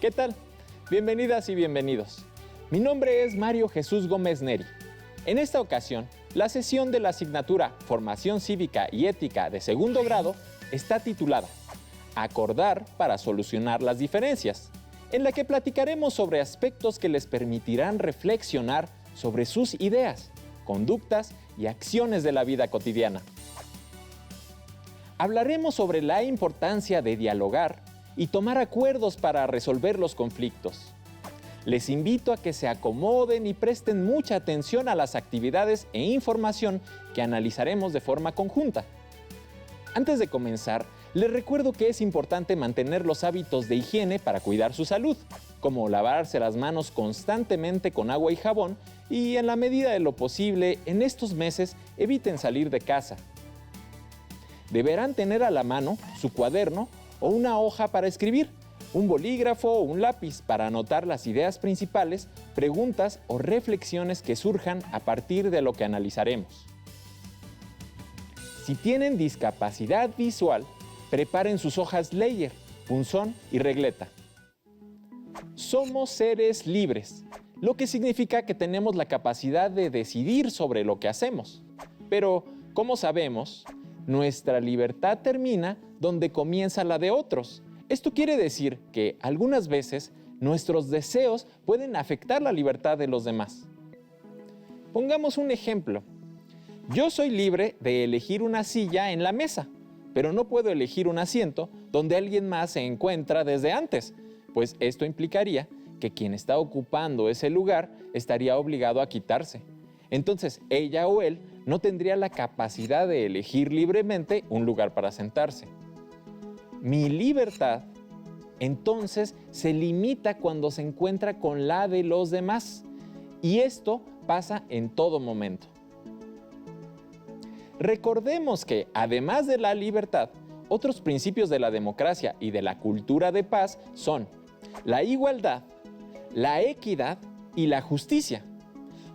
¿Qué tal? Bienvenidas y bienvenidos. Mi nombre es Mario Jesús Gómez Neri. En esta ocasión, la sesión de la asignatura Formación Cívica y Ética de segundo grado está titulada Acordar para solucionar las diferencias, en la que platicaremos sobre aspectos que les permitirán reflexionar sobre sus ideas, conductas y acciones de la vida cotidiana. Hablaremos sobre la importancia de dialogar y tomar acuerdos para resolver los conflictos. Les invito a que se acomoden y presten mucha atención a las actividades e información que analizaremos de forma conjunta. Antes de comenzar, les recuerdo que es importante mantener los hábitos de higiene para cuidar su salud, como lavarse las manos constantemente con agua y jabón y, en la medida de lo posible, en estos meses eviten salir de casa. Deberán tener a la mano su cuaderno o una hoja para escribir, un bolígrafo o un lápiz para anotar las ideas principales, preguntas o reflexiones que surjan a partir de lo que analizaremos. Si tienen discapacidad visual, preparen sus hojas Leyer, punzón y regleta. Somos seres libres, lo que significa que tenemos la capacidad de decidir sobre lo que hacemos. Pero, como sabemos, nuestra libertad termina donde comienza la de otros. Esto quiere decir que algunas veces nuestros deseos pueden afectar la libertad de los demás. Pongamos un ejemplo. Yo soy libre de elegir una silla en la mesa, pero no puedo elegir un asiento donde alguien más se encuentra desde antes, pues esto implicaría que quien está ocupando ese lugar estaría obligado a quitarse. Entonces, ella o él no tendría la capacidad de elegir libremente un lugar para sentarse. Mi libertad, entonces, se limita cuando se encuentra con la de los demás. Y esto pasa en todo momento. Recordemos que, además de la libertad, otros principios de la democracia y de la cultura de paz son la igualdad, la equidad y la justicia.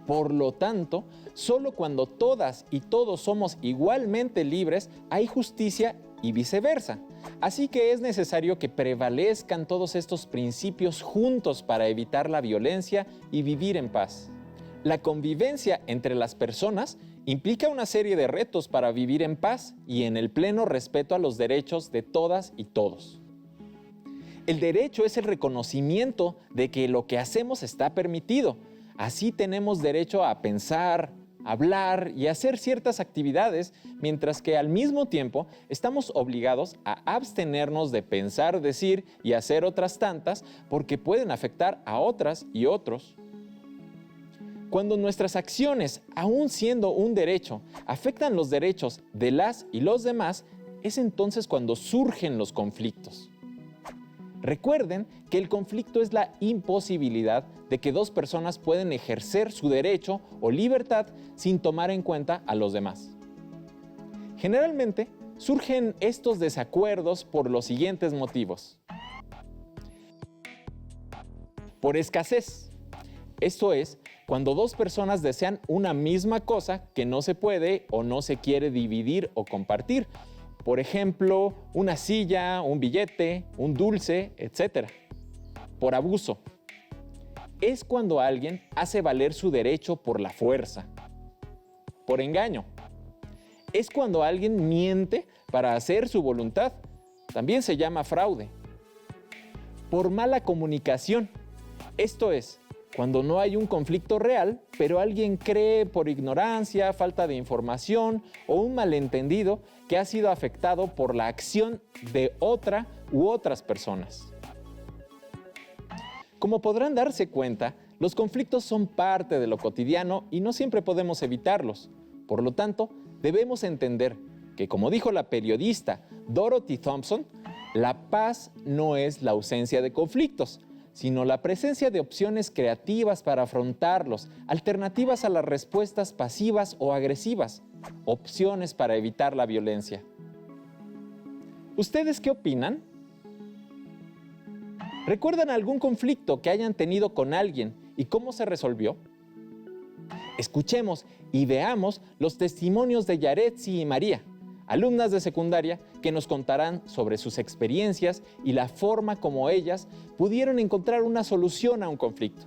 Por lo tanto, solo cuando todas y todos somos igualmente libres, hay justicia y viceversa. Así que es necesario que prevalezcan todos estos principios juntos para evitar la violencia y vivir en paz. La convivencia entre las personas implica una serie de retos para vivir en paz y en el pleno respeto a los derechos de todas y todos. El derecho es el reconocimiento de que lo que hacemos está permitido. Así tenemos derecho a pensar, hablar y hacer ciertas actividades, mientras que al mismo tiempo estamos obligados a abstenernos de pensar, decir y hacer otras tantas porque pueden afectar a otras y otros. Cuando nuestras acciones, aun siendo un derecho, afectan los derechos de las y los demás, es entonces cuando surgen los conflictos. Recuerden que el conflicto es la imposibilidad de que dos personas pueden ejercer su derecho o libertad sin tomar en cuenta a los demás. Generalmente, surgen estos desacuerdos por los siguientes motivos. Por escasez. Esto es, cuando dos personas desean una misma cosa que no se puede o no se quiere dividir o compartir. Por ejemplo, una silla, un billete, un dulce, etc. Por abuso. Es cuando alguien hace valer su derecho por la fuerza. Por engaño. Es cuando alguien miente para hacer su voluntad. También se llama fraude. Por mala comunicación. Esto es, cuando no hay un conflicto real, pero alguien cree por ignorancia, falta de información o un malentendido que ha sido afectado por la acción de otra u otras personas. Como podrán darse cuenta, los conflictos son parte de lo cotidiano y no siempre podemos evitarlos. Por lo tanto, debemos entender que, como dijo la periodista Dorothy Thompson, la paz no es la ausencia de conflictos, sino la presencia de opciones creativas para afrontarlos, alternativas a las respuestas pasivas o agresivas, opciones para evitar la violencia. ¿Ustedes qué opinan? ¿Recuerdan algún conflicto que hayan tenido con alguien y cómo se resolvió? Escuchemos y veamos los testimonios de Yaretsi y María. alumnas de secundaria que nos contarán sobre sus experiencias y la forma como ellas pudieron encontrar una solución a un conflicto.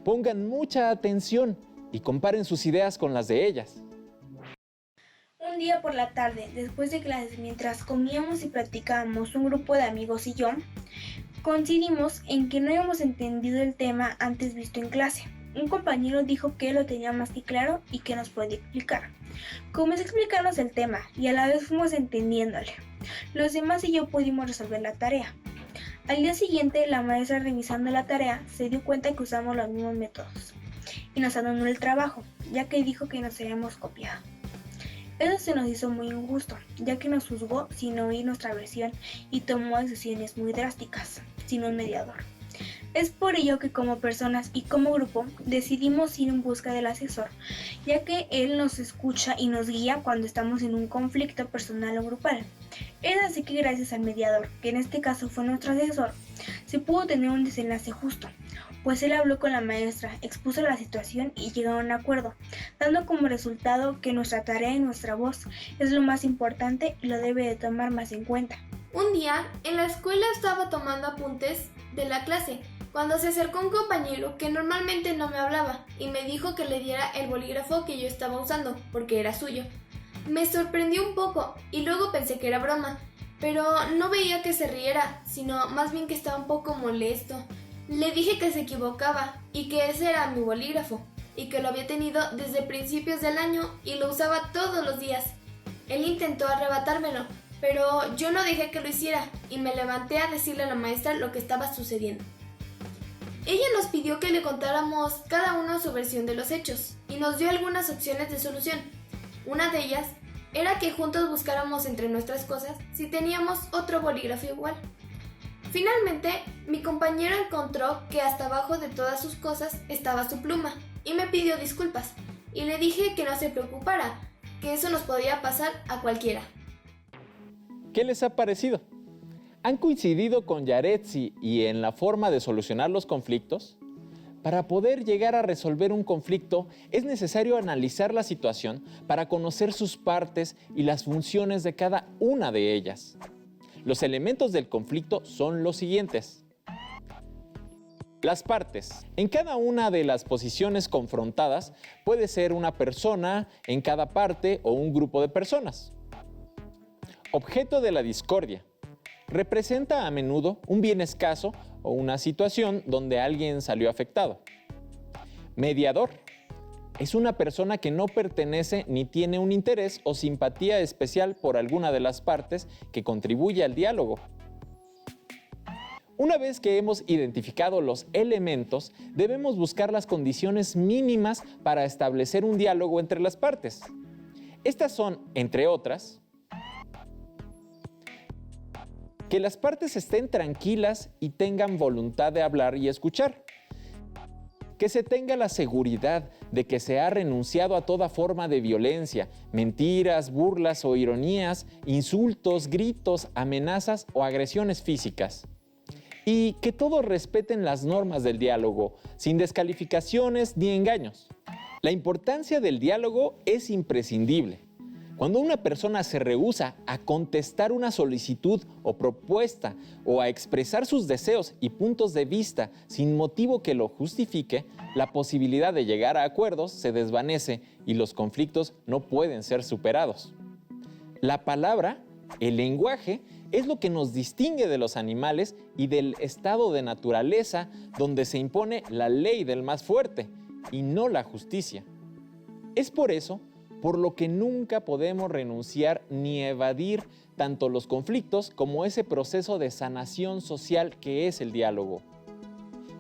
Pongan mucha atención y comparen sus ideas con las de ellas. Un día por la tarde, después de clases, mientras comíamos y platicábamos un grupo de amigos y yo, coincidimos en que no habíamos entendido el tema antes visto en clase. Un compañero dijo que él lo tenía más que claro y que nos podía explicar. Comenzó a explicarnos el tema y a la vez fuimos entendiéndole. Los demás y yo pudimos resolver la tarea. Al día siguiente, la maestra, revisando la tarea, se dio cuenta que usamos los mismos métodos y nos abandonó el trabajo, ya que dijo que nos habíamos copiado. Eso se nos hizo muy injusto, ya que nos juzgó sin oír nuestra versión y tomó decisiones muy drásticas, sin un mediador. Es por ello que como personas y como grupo decidimos ir en busca del asesor, ya que él nos escucha y nos guía cuando estamos en un conflicto personal o grupal. Es así que gracias al mediador, que en este caso fue nuestro asesor, se pudo tener un desenlace justo, pues él habló con la maestra, expuso la situación y llegaron a un acuerdo, dando como resultado que nuestra tarea y nuestra voz es lo más importante y lo debe de tomar más en cuenta. Un día, en la escuela estaba tomando apuntes de la clase, cuando se acercó un compañero que normalmente no me hablaba y me dijo que le diera el bolígrafo que yo estaba usando, porque era suyo. Me sorprendió un poco y luego pensé que era broma, pero no veía que se riera, sino más bien que estaba un poco molesto. Le dije que se equivocaba y que ese era mi bolígrafo y que lo había tenido desde principios del año y lo usaba todos los días. Él intentó arrebatármelo, pero yo no dejé que lo hiciera y me levanté a decirle a la maestra lo que estaba sucediendo. Ella nos pidió que le contáramos cada uno su versión de los hechos y nos dio algunas opciones de solución. Una de ellas era que juntos buscáramos entre nuestras cosas si teníamos otro bolígrafo igual. Finalmente, mi compañero encontró que hasta abajo de todas sus cosas estaba su pluma y me pidió disculpas y le dije que no se preocupara, que eso nos podía pasar a cualquiera. ¿Qué les ha parecido? ¿Han coincidido con Yaretsi y en la forma de solucionar los conflictos? Para poder llegar a resolver un conflicto es necesario analizar la situación para conocer sus partes y las funciones de cada una de ellas. Los elementos del conflicto son los siguientes. Las partes. En cada una de las posiciones confrontadas puede ser una persona en cada parte o un grupo de personas. Objeto de la discordia. Representa a menudo un bien escaso o una situación donde alguien salió afectado. Mediador. Es una persona que no pertenece ni tiene un interés o simpatía especial por alguna de las partes que contribuye al diálogo. Una vez que hemos identificado los elementos, debemos buscar las condiciones mínimas para establecer un diálogo entre las partes. Estas son, entre otras, que las partes estén tranquilas y tengan voluntad de hablar y escuchar. Que se tenga la seguridad de que se ha renunciado a toda forma de violencia, mentiras, burlas o ironías, insultos, gritos, amenazas o agresiones físicas. Y que todos respeten las normas del diálogo, sin descalificaciones ni engaños. La importancia del diálogo es imprescindible. Cuando una persona se rehúsa a contestar una solicitud o propuesta o a expresar sus deseos y puntos de vista sin motivo que lo justifique, la posibilidad de llegar a acuerdos se desvanece y los conflictos no pueden ser superados. La palabra, el lenguaje, es lo que nos distingue de los animales y del estado de naturaleza donde se impone la ley del más fuerte y no la justicia. Es por eso por lo que nunca podemos renunciar ni evadir tanto los conflictos como ese proceso de sanación social que es el diálogo.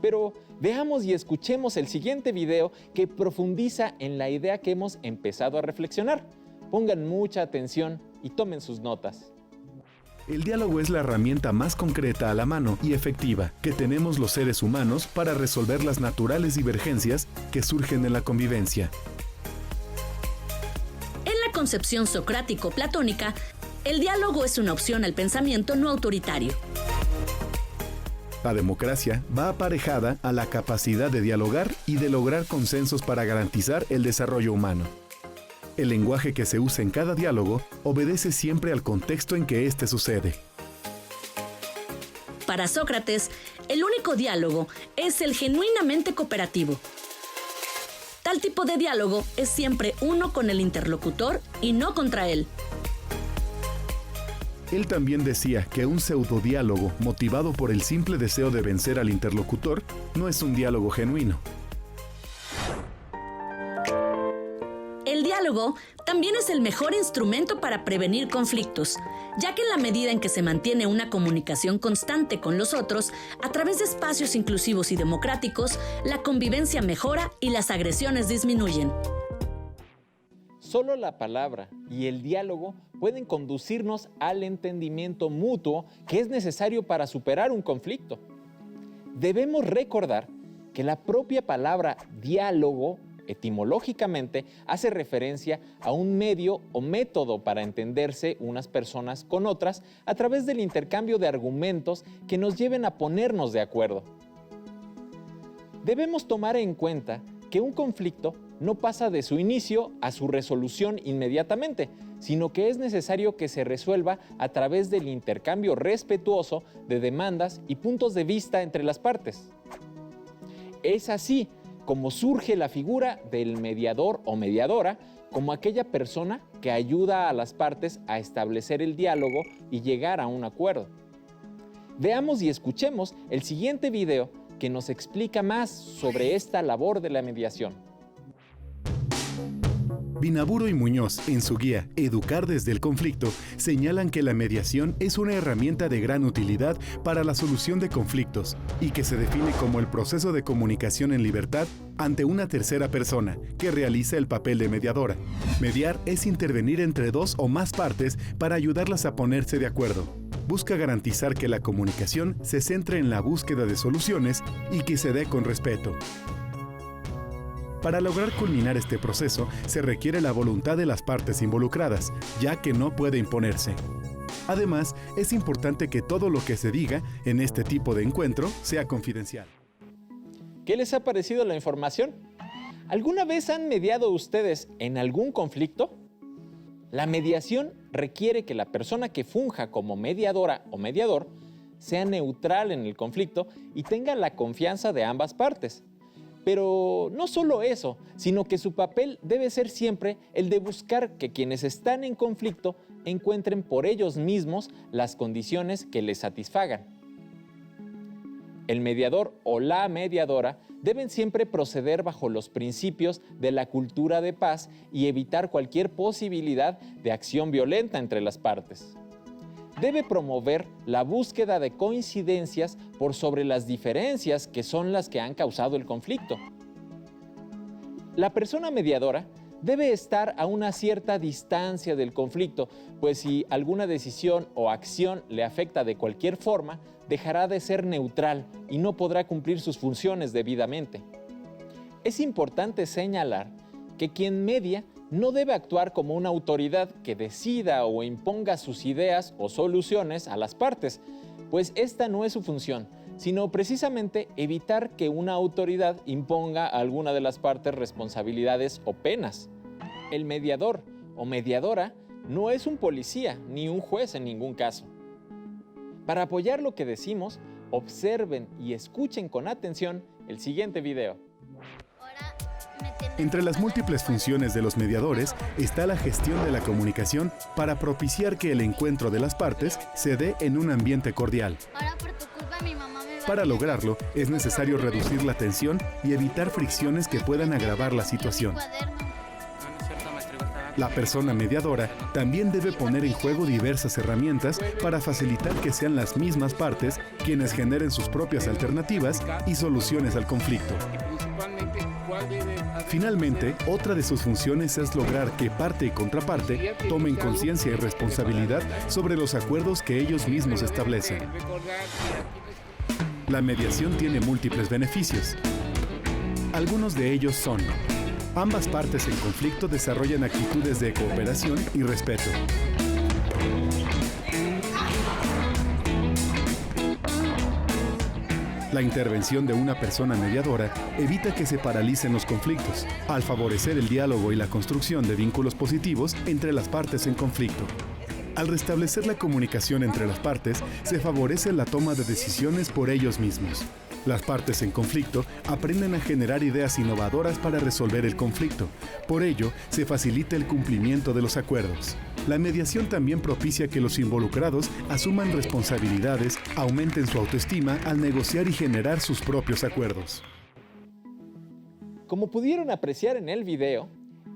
Pero veamos y escuchemos el siguiente video que profundiza en la idea que hemos empezado a reflexionar. Pongan mucha atención y tomen sus notas. El diálogo es la herramienta más concreta a la mano y efectiva que tenemos los seres humanos para resolver las naturales divergencias que surgen en la convivencia. Concepción socrático-platónica, el diálogo es una opción al pensamiento no autoritario. La democracia va aparejada a la capacidad de dialogar y de lograr consensos para garantizar el desarrollo humano. El lenguaje que se usa en cada diálogo obedece siempre al contexto en que éste sucede. Para Sócrates, el único diálogo es el genuinamente cooperativo. Tal tipo de diálogo es siempre uno con el interlocutor y no contra él. Él también decía que un pseudodiálogo motivado por el simple deseo de vencer al interlocutor no es un diálogo genuino. El diálogo también es el mejor instrumento para prevenir conflictos, ya que en la medida en que se mantiene una comunicación constante con los otros, a través de espacios inclusivos y democráticos, la convivencia mejora y las agresiones disminuyen. Solo la palabra y el diálogo pueden conducirnos al entendimiento mutuo que es necesario para superar un conflicto. Debemos recordar que la propia palabra diálogo, etimológicamente, hace referencia a un medio o método para entenderse unas personas con otras a través del intercambio de argumentos que nos lleven a ponernos de acuerdo. Debemos tomar en cuenta que un conflicto no pasa de su inicio a su resolución inmediatamente, sino que es necesario que se resuelva a través del intercambio respetuoso de demandas y puntos de vista entre las partes. Es así como surge la figura del mediador o mediadora como aquella persona que ayuda a las partes a establecer el diálogo y llegar a un acuerdo. Veamos y escuchemos el siguiente video que nos explica más sobre esta labor de la mediación. Binaburo y Muñoz, en su guía Educar desde el conflicto, señalan que la mediación es una herramienta de gran utilidad para la solución de conflictos y que se define como el proceso de comunicación en libertad ante una tercera persona que realiza el papel de mediadora. Mediar es intervenir entre dos o más partes para ayudarlas a ponerse de acuerdo. Busca garantizar que la comunicación se centre en la búsqueda de soluciones y que se dé con respeto. Para lograr culminar este proceso, se requiere la voluntad de las partes involucradas, ya que no puede imponerse. Además, es importante que todo lo que se diga en este tipo de encuentro sea confidencial. ¿Qué les ha parecido la información? ¿Alguna vez han mediado ustedes en algún conflicto? La mediación requiere que la persona que funja como mediadora o mediador sea neutral en el conflicto y tenga la confianza de ambas partes. Pero no solo eso, sino que su papel debe ser siempre el de buscar que quienes están en conflicto encuentren por ellos mismos las condiciones que les satisfagan. El mediador o la mediadora deben siempre proceder bajo los principios de la cultura de paz y evitar cualquier posibilidad de acción violenta entre las partes. Debe promover la búsqueda de coincidencias por sobre las diferencias que son las que han causado el conflicto. La persona mediadora debe estar a una cierta distancia del conflicto, pues si alguna decisión o acción le afecta de cualquier forma, dejará de ser neutral y no podrá cumplir sus funciones debidamente. Es importante señalar que quien media no debe actuar como una autoridad que decida o imponga sus ideas o soluciones a las partes, pues esta no es su función, sino precisamente evitar que una autoridad imponga a alguna de las partes responsabilidades o penas. El mediador o mediadora no es un policía ni un juez en ningún caso. Para apoyar lo que decimos, observen y escuchen con atención el siguiente video. Entre las múltiples funciones de los mediadores está la gestión de la comunicación para propiciar que el encuentro de las partes se dé en un ambiente cordial. Para lograrlo, es necesario reducir la tensión y evitar fricciones que puedan agravar la situación. La persona mediadora también debe poner en juego diversas herramientas para facilitar que sean las mismas partes quienes generen sus propias alternativas y soluciones al conflicto. Finalmente, otra de sus funciones es lograr que parte y contraparte tomen conciencia y responsabilidad sobre los acuerdos que ellos mismos establecen. La mediación tiene múltiples beneficios. Algunos de ellos son: ambas partes en conflicto desarrollan actitudes de cooperación y respeto. La intervención de una persona mediadora evita que se paralicen los conflictos, al favorecer el diálogo y la construcción de vínculos positivos entre las partes en conflicto. Al restablecer la comunicación entre las partes, se favorece la toma de decisiones por ellos mismos. Las partes en conflicto aprenden a generar ideas innovadoras para resolver el conflicto. Por ello, se facilita el cumplimiento de los acuerdos. La mediación también propicia que los involucrados asuman responsabilidades, aumenten su autoestima al negociar y generar sus propios acuerdos. Como pudieron apreciar en el video,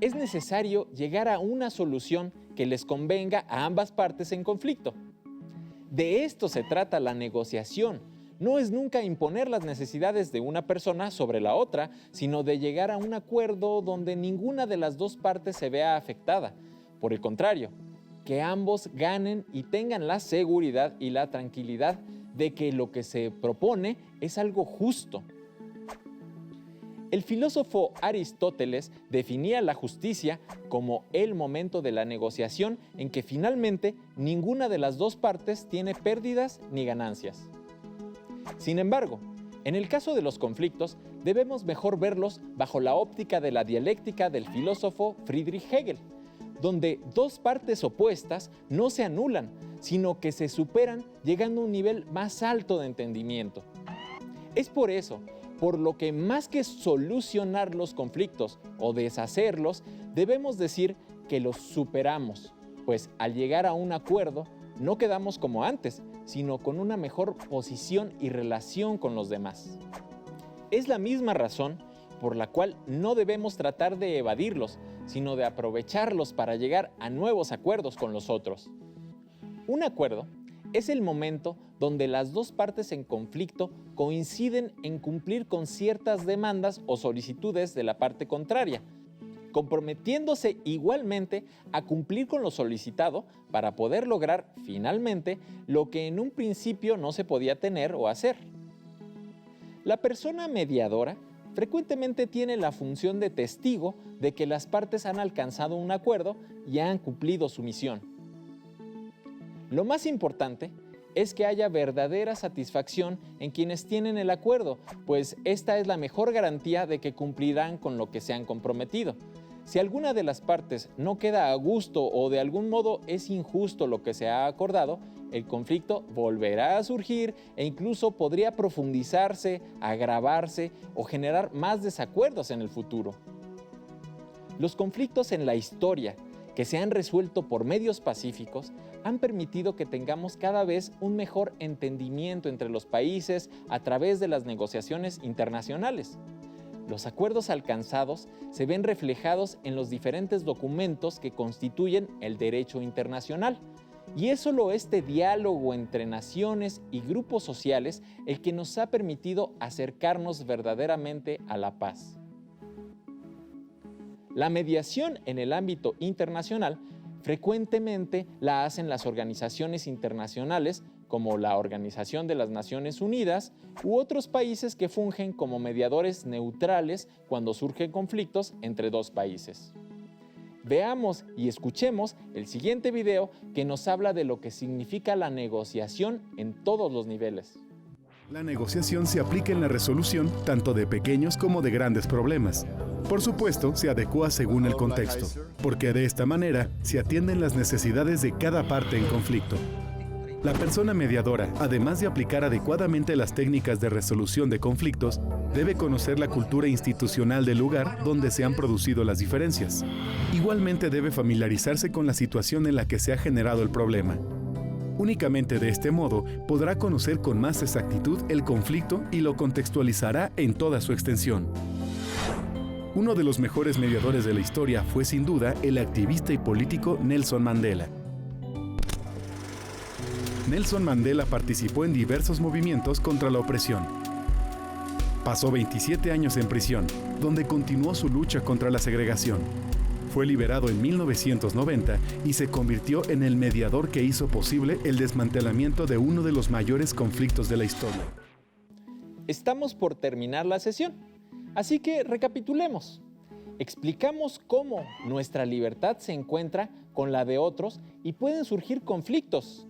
es necesario llegar a una solución que les convenga a ambas partes en conflicto. De esto se trata la negociación. No es nunca imponer las necesidades de una persona sobre la otra, sino de llegar a un acuerdo donde ninguna de las dos partes se vea afectada. Por el contrario, que ambos ganen y tengan la seguridad y la tranquilidad de que lo que se propone es algo justo. El filósofo Aristóteles definía la justicia como el momento de la negociación en que finalmente ninguna de las dos partes tiene pérdidas ni ganancias. Sin embargo, en el caso de los conflictos, debemos mejor verlos bajo la óptica de la dialéctica del filósofo Friedrich Hegel, donde dos partes opuestas no se anulan, sino que se superan llegando a un nivel más alto de entendimiento. Es por eso, por lo que más que solucionar los conflictos o deshacerlos, debemos decir que los superamos, pues al llegar a un acuerdo no quedamos como antes, sino con una mejor posición y relación con los demás. Es la misma razón por la cual no debemos tratar de evadirlos, sino de aprovecharlos para llegar a nuevos acuerdos con los otros. Un acuerdo es el momento donde las dos partes en conflicto coinciden en cumplir con ciertas demandas o solicitudes de la parte contraria, comprometiéndose igualmente a cumplir con lo solicitado para poder lograr finalmente lo que en un principio no se podía tener o hacer. La persona mediadora frecuentemente tiene la función de testigo de que las partes han alcanzado un acuerdo y han cumplido su misión. Lo más importante es que haya verdadera satisfacción en quienes tienen el acuerdo, pues esta es la mejor garantía de que cumplirán con lo que se han comprometido. Si alguna de las partes no queda a gusto o de algún modo es injusto lo que se ha acordado, el conflicto volverá a surgir e incluso podría profundizarse, agravarse o generar más desacuerdos en el futuro. Los conflictos en la historia, que se han resuelto por medios pacíficos, han permitido que tengamos cada vez un mejor entendimiento entre los países a través de las negociaciones internacionales. Los acuerdos alcanzados se ven reflejados en los diferentes documentos que constituyen el derecho internacional. Y es solo este diálogo entre naciones y grupos sociales el que nos ha permitido acercarnos verdaderamente a la paz. La mediación en el ámbito internacional frecuentemente la hacen las organizaciones internacionales como la Organización de las Naciones Unidas u otros países que fungen como mediadores neutrales cuando surgen conflictos entre dos países. Veamos y escuchemos el siguiente video que nos habla de lo que significa la negociación en todos los niveles. La negociación se aplica en la resolución tanto de pequeños como de grandes problemas. Por supuesto, se adecúa según el contexto, porque de esta manera se atienden las necesidades de cada parte en conflicto. La persona mediadora, además de aplicar adecuadamente las técnicas de resolución de conflictos, debe conocer la cultura institucional del lugar donde se han producido las diferencias. Igualmente debe familiarizarse con la situación en la que se ha generado el problema. Únicamente de este modo podrá conocer con más exactitud el conflicto y lo contextualizará en toda su extensión. Uno de los mejores mediadores de la historia fue sin duda el activista y político Nelson Mandela. Nelson Mandela participó en diversos movimientos contra la opresión. Pasó 27 años en prisión, donde continuó su lucha contra la segregación. Fue liberado en 1990 y se convirtió en el mediador que hizo posible el desmantelamiento de uno de los mayores conflictos de la historia. Estamos por terminar la sesión, así que recapitulemos. Explicamos cómo nuestra libertad se encuentra con la de otros y pueden surgir conflictos.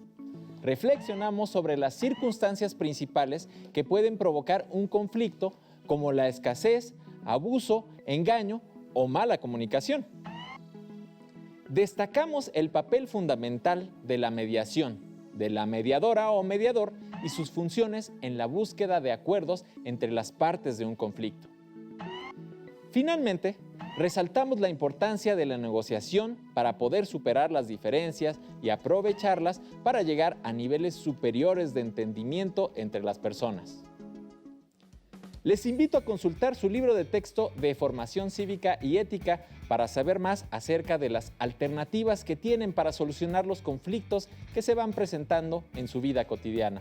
reflexionamos sobre las circunstancias principales que pueden provocar un conflicto, como la escasez, abuso, engaño o mala comunicación. Destacamos el papel fundamental de la mediación, de la mediadora o mediador y sus funciones en la búsqueda de acuerdos entre las partes de un conflicto. Finalmente, resaltamos la importancia de la negociación para poder superar las diferencias y aprovecharlas para llegar a niveles superiores de entendimiento entre las personas. Les invito a consultar su libro de texto de Formación Cívica y Ética para saber más acerca de las alternativas que tienen para solucionar los conflictos que se van presentando en su vida cotidiana.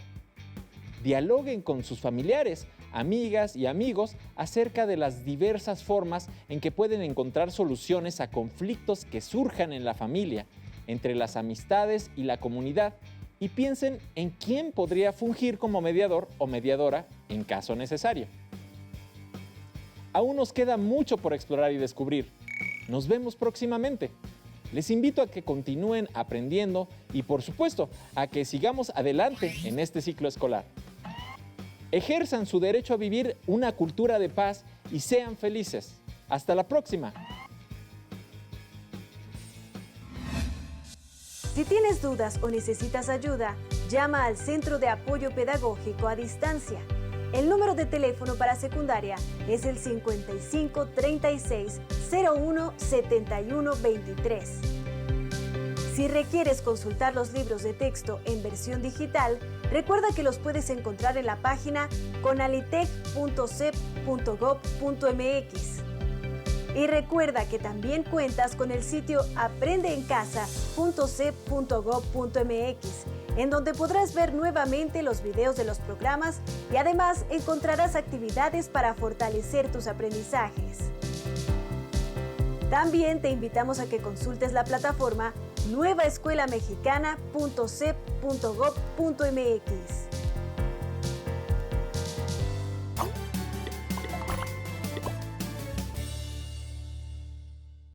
Dialoguen con sus familiares, amigas y amigos acerca de las diversas formas en que pueden encontrar soluciones a conflictos que surjan en la familia, entre las amistades y la comunidad, y piensen en quién podría fungir como mediador o mediadora en caso necesario. Aún nos queda mucho por explorar y descubrir. Nos vemos próximamente. Les invito a que continúen aprendiendo y, por supuesto, a que sigamos adelante en este ciclo escolar. Ejerzan su derecho a vivir una cultura de paz y sean felices. Hasta la próxima. Si tienes dudas o necesitas ayuda, llama al Centro de Apoyo Pedagógico a Distancia. El número de teléfono para secundaria es el 55 36 01 71 23. Si requieres consultar los libros de texto en versión digital, recuerda que los puedes encontrar en la página conalitec.cep.gov.mx. Y recuerda que también cuentas con el sitio aprendeencasa.cep.gov.mx, en donde podrás ver nuevamente los videos de los programas y además encontrarás actividades para fortalecer tus aprendizajes. También te invitamos a que consultes la plataforma nuevaescuelamexicana.cep.gov.mx.